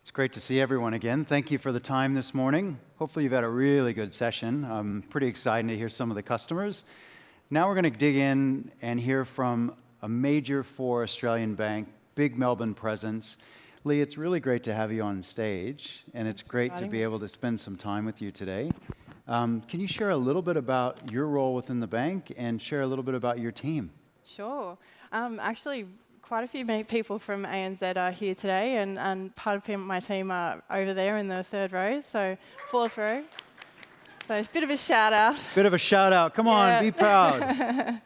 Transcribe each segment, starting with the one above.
It's great to see everyone again. Thank you for the time this morning. Hopefully you've had a really good session. I'm pretty excited to hear some of the customers. Now we're going to dig in and hear from a major 4 Australian bank, big Melbourne presence. Leigh, it's really great to have you on stage, and it's great to be able to spend some time with you today. Can you share a little bit about your role within the bank and share a little bit about your team? Sure. Actually, quite a few people from ANZ are here today, and part of my team are over there in the 3rd row, so 4th row. So it's a bit of a shout out. Bit of a shout out. Come on, be proud.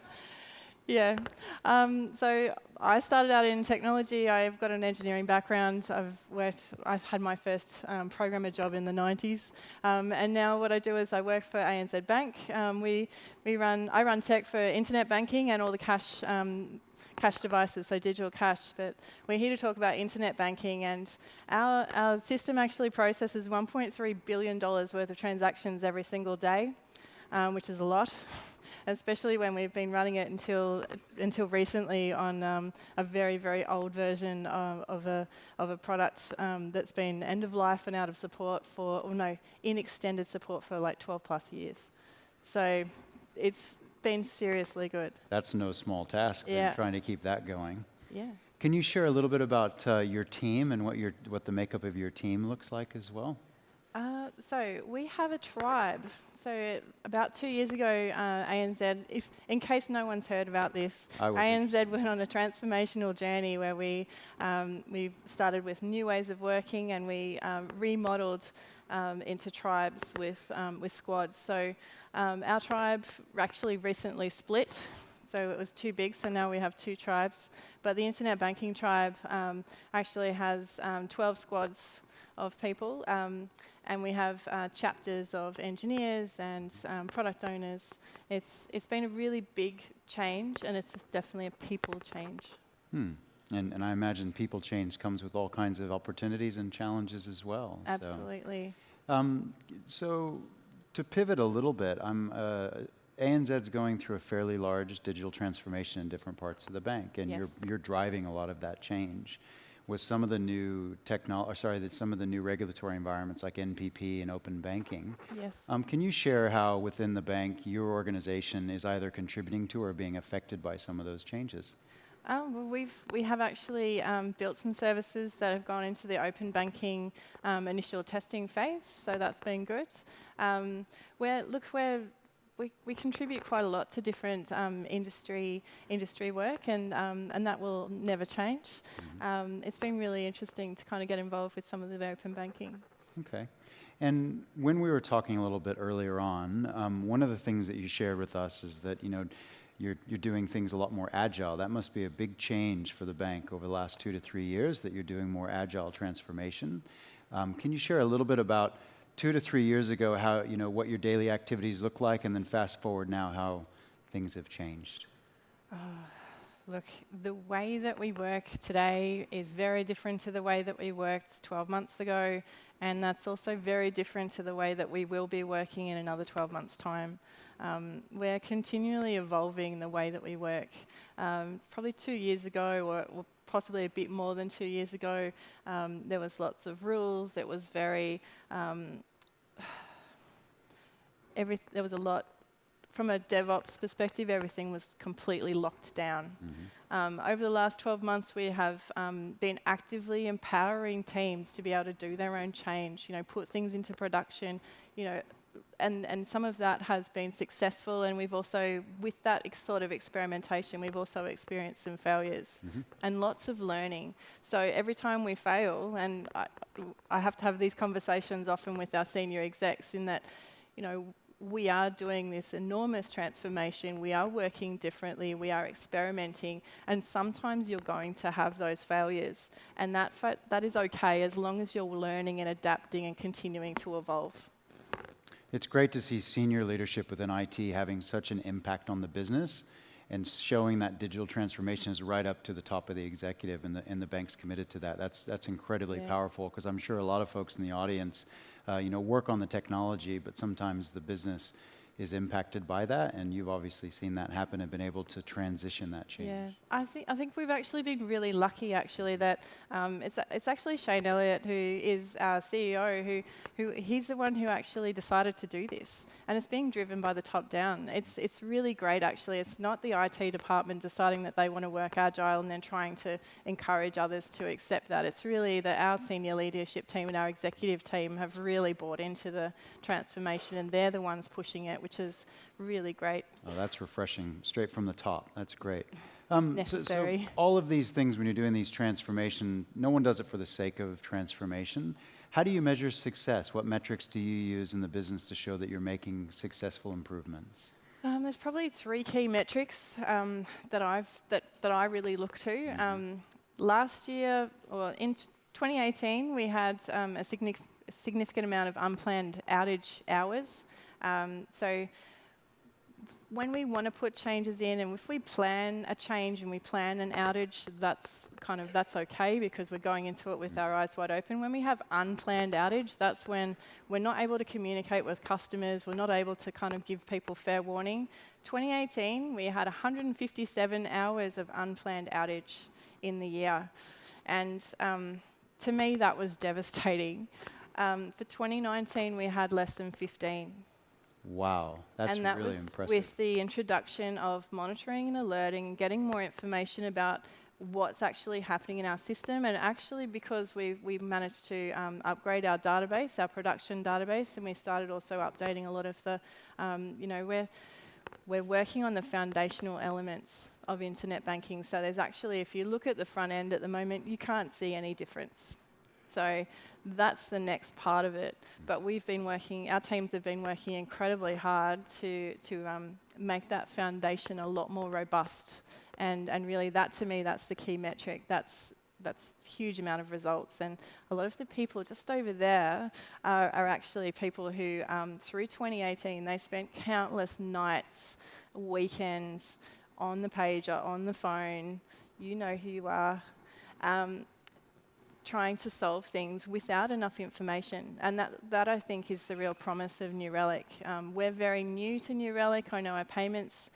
Yeah. So I started out in technology. I've got an engineering background. I had my first programmer job in the 90s. And now what I do is I work for ANZ Bank. I run tech for internet banking and all the cash devices, so digital cash. But we're here to talk about internet banking, and our system actually processes $1.3 billion worth of transactions every single day, which is a lot. Especially when we've been running it until recently on a very, very old version of a product that's been end of life and out of support in extended support for like 12 plus years. So it's been seriously good. That's no small task, trying to keep that going. Yeah. Can you share a little bit about your team and what the makeup of your team looks like as well? So we have a tribe. So about 2 years ago, ANZ, in case no one's heard about this, ANZ went on a transformational journey where we started with new ways of working, and we remodeled into tribes with squads. So our tribe actually recently split. So it was too big, so now we have 2 tribes. But the internet banking tribe actually has 12 squads of people. And we have chapters of engineers and product owners. It's been a really big change, and it's definitely a people change. And I imagine people change comes with all kinds of opportunities and challenges as well. Absolutely. So to pivot a little bit, ANZ's going through a fairly large digital transformation in different parts of the bank, and you're driving a lot of that change. With some of the new some of the new regulatory environments like NPP and open banking. Yes. Can you share how within the bank your organization is either contributing to or being affected by some of those changes? Well, we have actually built some services that have gone into the open banking initial testing phase, so that's been good. We contribute quite a lot to different industry work, and that will never change. It's been really interesting to kind of get involved with some of the open banking. Okay. And when we were talking a little bit earlier on, one of the things that you shared with us is that you're doing things a lot more agile. That must be a big change for the bank over the last 2 to 3 years, that you're doing more agile transformation. Can you share a little bit about 2 to 3 years ago, how what your daily activities look like, and then fast forward now, how things have changed? Look, the way that we work today is very different to the way that we worked 12 months ago, and that's also very different to the way that we will be working in another 12 months' time. We're continually evolving the way that we work. Probably 2 years ago, or possibly a bit more than 2 years ago, there was lots of rules. It was very there was a lot. From a DevOps perspective, everything was completely locked down. Over the last 12 months, we have been actively empowering teams to be able to do their own change, put things into production, and some of that has been successful, and we've also, with that sort of experimentation, we've also experienced some failures and lots of learning. So every time we fail, and I have to have these conversations often with our senior execs, in that, we are doing this enormous transformation, we are working differently, we are experimenting, and sometimes you're going to have those failures, and that is okay as long as you're learning and adapting and continuing to evolve. It's great to see senior leadership within IT having such an impact on the business and showing that digital transformation is right up to the top of the executive, and the bank's committed to that. That's incredibly powerful, because I'm sure a lot of folks in the audience work on the technology, but sometimes the business is impacted by that, and you've obviously seen that happen and been able to transition that change. Yeah, I think we've actually been really lucky actually that it's actually Shane Elliott, who is our CEO, who he's the one who actually decided to do this, and it's being driven by the top down. It's really great actually. It's not the IT department deciding that they want to work agile and then trying to encourage others to accept that. It's really that our senior leadership team and our executive team have really bought into the transformation, and they're the ones pushing it, which is really great. Oh, that's refreshing, straight from the top. That's great. Necessary. So all of these things, when you're doing these transformation, no one does it for the sake of transformation. How do you measure success? What metrics do you use in the business to show that you're making successful improvements? There's probably 3 key metrics that I really look to. Last year, or in 2018, we had a significant amount of unplanned outage hours. So when we want to put changes in, and if we plan a change and we plan an outage, that's okay because we're going into it with our eyes wide open. When we have unplanned outage, that's when we're not able to communicate with customers, we're not able to kind of give people fair warning. 2018, we had 157 hours of unplanned outage in the year, and to me that was devastating. For 2019, we had less than 15. Wow, that's and that really was impressive. with the introduction of monitoring and alerting and getting more information about what's actually happening in our system. And actually, because we've managed to upgrade our database, our production database, and we started also updating a lot of the, we're working on the foundational elements of internet banking. So there's actually, if you look at the front end at the moment, you can't see any difference. So that's the next part of it. But our teams have been working incredibly hard to make that foundation a lot more robust. And really, that to me, that's the key metric. That's a huge amount of results. And a lot of the people just over there are actually people who, through 2018, they spent countless nights, weekends, on the pager, on the phone, you know who you are, trying to solve things without enough information. And that I think is the real promise of New Relic. We're very new to New Relic. I know our payments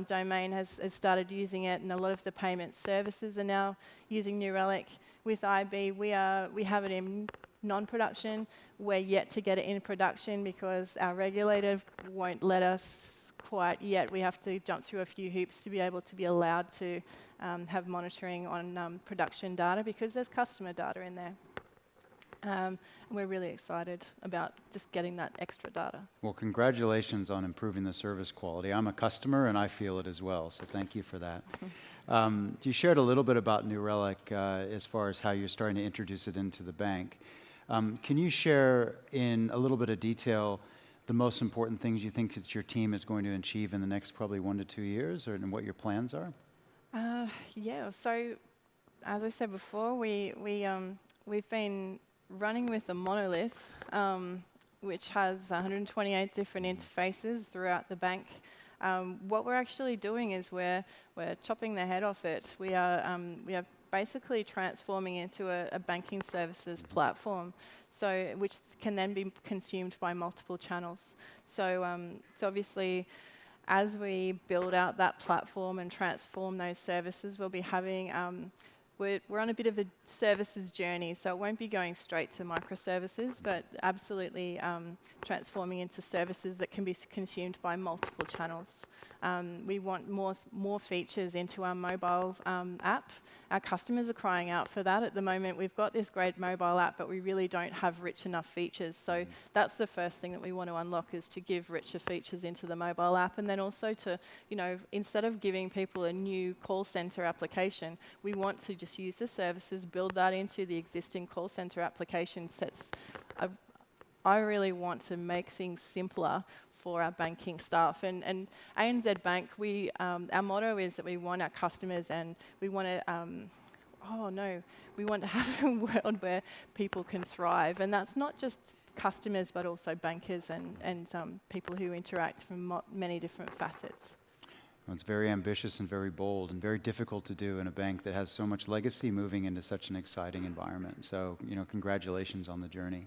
domain has started using it, and a lot of the payment services are now using New Relic. With IB, we have it in non-production. We're yet to get it in production because our regulator won't let us quite yet. We have to jump through a few hoops to be able to be allowed to have monitoring on production data because there's customer data in there. And we're really excited about just getting that extra data. Well, congratulations on improving the service quality. I'm a customer and I feel it as well, so thank you for that. You shared a little bit about New Relic as far as how you're starting to introduce it into the bank. Can you share in a little bit of detail the most important things you think that your team is going to achieve in the next probably 1 to 2 years, and what your plans are? Yeah, so as I said before, we've been running with a monolith, which has 128 different interfaces throughout the bank. What we're actually doing is we're chopping the head off it. We are basically transforming into a banking services platform, so which can then be consumed by multiple channels. So obviously, as we build out that platform and transform those services, we'll be having we're on a bit of a services journey, so it won't be going straight to microservices, but absolutely transforming into services that can be consumed by multiple channels. We want more features into our mobile app. Our customers are crying out for that at the moment. We've got this great mobile app, but we really don't have rich enough features. So that's the first thing that we want to unlock, is to give richer features into the mobile app, and then also to, instead of giving people a new call center application, we want to just use the services, build that into the existing call center application sets. I really want to make things simpler for our banking staff. And ANZ Bank, our motto is that we want our customers, and we want to, we want to have a world where people can thrive. And that's not just customers, but also bankers and people who interact from many different facets. Well, it's very ambitious and very bold and very difficult to do in a bank that has so much legacy moving into such an exciting environment. So, congratulations on the journey.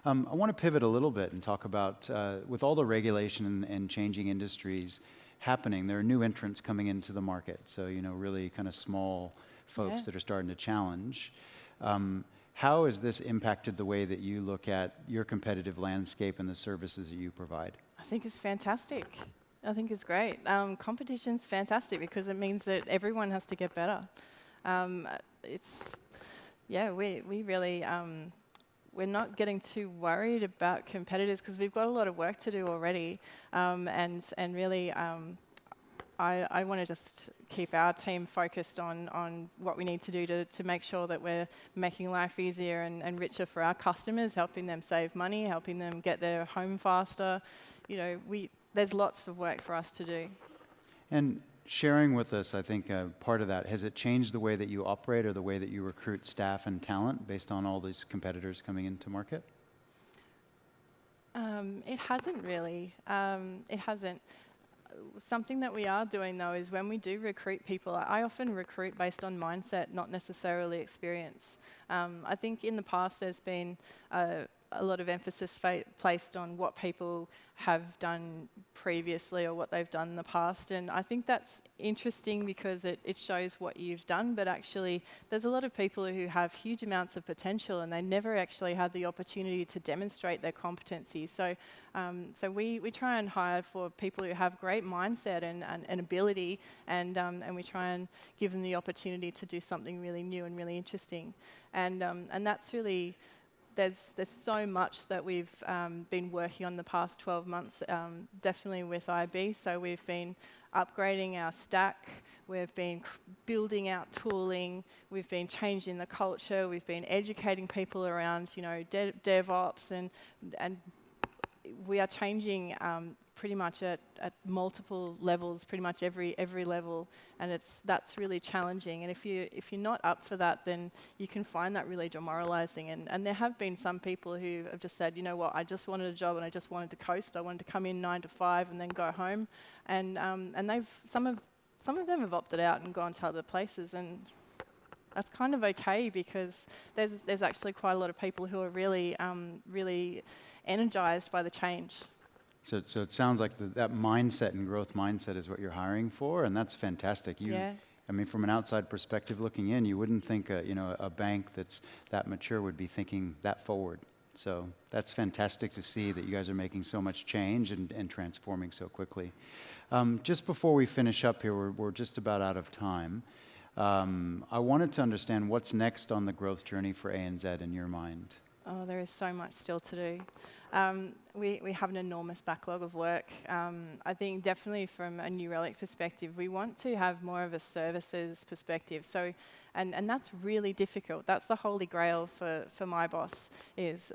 I want to pivot a little bit and talk about, with all the regulation and changing industries happening, there are new entrants coming into the market. So, really kind of small folks that are starting to challenge. How has this impacted the way that you look at your competitive landscape and the services that you provide? I think it's fantastic. I think it's great. Competition's fantastic because it means that everyone has to get better. We really, we're not getting too worried about competitors because we've got a lot of work to do already. And really, I want to just keep our team focused on what we need to do to make sure that we're making life easier and richer for our customers, helping them save money, helping them get their home faster. There's lots of work for us to do. And sharing with us, I think part of that, has it changed the way that you operate or the way that you recruit staff and talent based on all these competitors coming into market? It hasn't really. It hasn't. Something that we are doing, though, is when we do recruit people, I often recruit based on mindset, not necessarily experience. I think in the past there's been a lot of emphasis placed on what people have done previously or what they've done in the past, and I think that's interesting because it shows what you've done, but actually there's a lot of people who have huge amounts of potential and they never actually had the opportunity to demonstrate their competency. So we try and hire for people who have great mindset and ability, and we try and give them the opportunity to do something really new and really interesting, and that's really. There's so much that we've been working on the past 12 months, definitely with IB. So we've been upgrading our stack, we've been building out tooling, we've been changing the culture, we've been educating people around, DevOps, and we are changing pretty much at multiple levels, pretty much every level, and that's really challenging. And if you're not up for that, then you can find that really demoralizing. And there have been some people who have just said, you know what, I just wanted a job and I just wanted to coast. I wanted to come in 9 to 5 and then go home. And some of them have opted out and gone to other places, and that's kind of okay because there's actually quite a lot of people who are really really energized by the change. So it sounds like that mindset and growth mindset is what you're hiring for, and that's fantastic. I mean, from an outside perspective looking in, you wouldn't think a bank that's that mature would be thinking that forward. So that's fantastic to see that you guys are making so much change and transforming so quickly. Just before we finish up here, we're just about out of time. I wanted to understand what's next on the growth journey for ANZ in your mind. Oh, there is so much still to do. We have an enormous backlog of work. I think definitely from a New Relic perspective, we want to have more of a services perspective. So, and that's really difficult. That's the holy grail for my boss. Is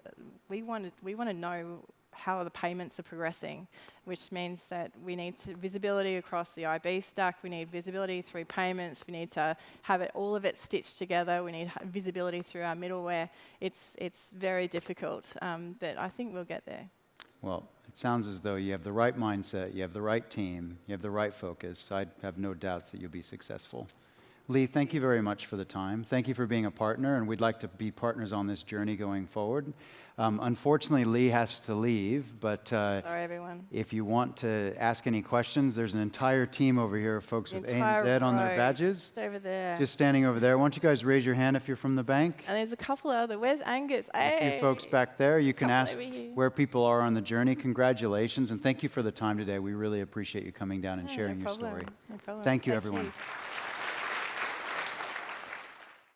we want to know how the payments are progressing, which means that we need visibility across the IB stack, we need visibility through payments, we need to have all of it stitched together, we need visibility through our middleware. It's very difficult, but I think we'll get there. Well, it sounds as though you have the right mindset, you have the right team, you have the right focus. I have no doubts that you'll be successful. Leigh, thank you very much for the time. Thank you for being a partner, and we'd like to be partners on this journey going forward. Unfortunately, Leigh has to leave, but sorry, everyone. If you want to ask any questions, there's an entire team over here of folks with ANZ on their badges. Just over there. Just standing over there. Why don't you guys raise your hand if you're from the bank? And there's a couple other. Where's Angus? A few folks back there. You can ask where people are on the journey. Congratulations, and thank you for the time today. We really appreciate you coming down and sharing your story. No problem. Thank you, Thank everyone. you.